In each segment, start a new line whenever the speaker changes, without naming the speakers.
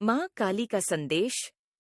माँ काली का संदेश।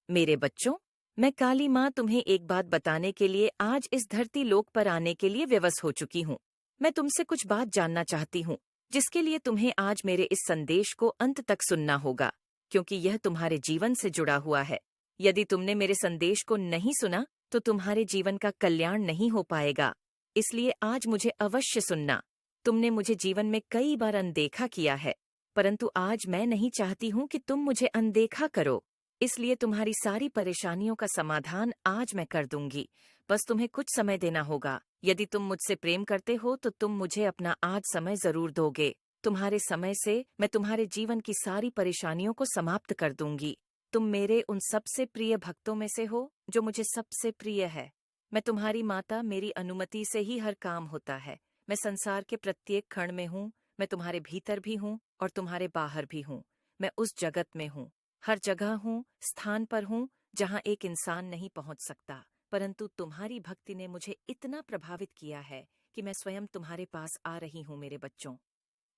मेरे बच्चों, मैं काली माँ तुम्हें एक बात बताने के लिए आज इस धरती लोक पर आने के लिए विवश हो चुकी हूँ। मैं तुमसे कुछ बात जानना चाहती हूँ, जिसके लिए तुम्हें आज मेरे इस संदेश को अंत तक सुनना होगा, क्योंकि यह तुम्हारे जीवन से जुड़ा हुआ है। यदि तुमने मेरे संदेश को नहीं सुना, तो तुम्हारे जीवन का कल्याण नहीं हो पाएगा। इसलिए आज मुझे अवश्य सुनना। तुमने मुझे जीवन में कई बार अनदेखा किया है, परंतु आज मैं नहीं चाहती हूँ कि तुम मुझे अनदेखा करो। इसलिए तुम्हारी सारी परेशानियों का समाधान आज मैं कर दूंगी। बस तुम्हें कुछ समय देना होगा। यदि तुम मुझसे प्रेम करते हो तो तुम मुझे अपना आज समय जरूर दोगे। तुम्हारे समय से मैं तुम्हारे जीवन की सारी परेशानियों को समाप्त कर दूंगी। तुम मेरे उन सबसे प्रिय भक्तों में से हो जो मुझे सबसे प्रिय है। मैं तुम्हारी माता, मेरी अनुमति से ही हर काम होता है। मैं संसार के प्रत्येक क्षण में हूँ। मैं तुम्हारे भीतर भी हूँ और तुम्हारे बाहर भी हूँ। मैं उस जगत में हूँ, हर जगह हूँ, स्थान पर हूँ जहाँ एक इंसान नहीं पहुँच सकता। परंतु तुम्हारी भक्ति ने मुझे इतना प्रभावित किया है कि मैं स्वयं तुम्हारे पास आ रही हूँ मेरे बच्चों।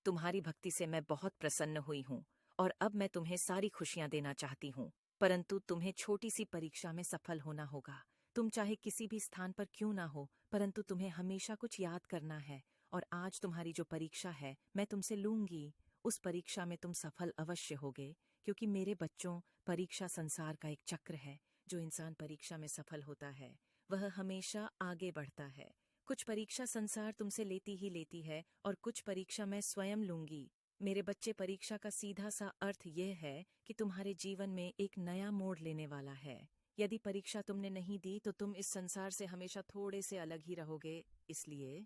तुम्हारी भक्ति से मैं बहुत प्रसन्न हुई हूँ और अब मैं तुम्हें सारी खुशियां देना चाहती हूँ। परंतु तुम्हें छोटी सी परीक्षा में सफल होना होगा। तुम चाहे किसी भी स्थान पर क्यों ना हो, परंतु तुम्हें हमेशा कुछ याद करना है। और आज तुम्हारी जो परीक्षा है, मैं तुमसे लूंगी। उस परीक्षा में तुम सफल अवश्य होगे, क्योंकि मेरे बच्चों, परीक्षा संसार का एक चक्र है। जो इंसान परीक्षा में सफल होता है, वह हमेशा आगे बढ़ता है। कुछ परीक्षा संसार तुमसे लेती ही लेती है और कुछ परीक्षा मैं स्वयं लूंगी। मेरे बच्चे, परीक्षा का सीधा सा अर्थ यह है कि तुम्हारे जीवन में एक नया मोड़ लेने वाला है। यदि परीक्षा तुमने नहीं दी तो तुम इस संसार से हमेशा थोड़े से अलग ही रहोगे। इसलिए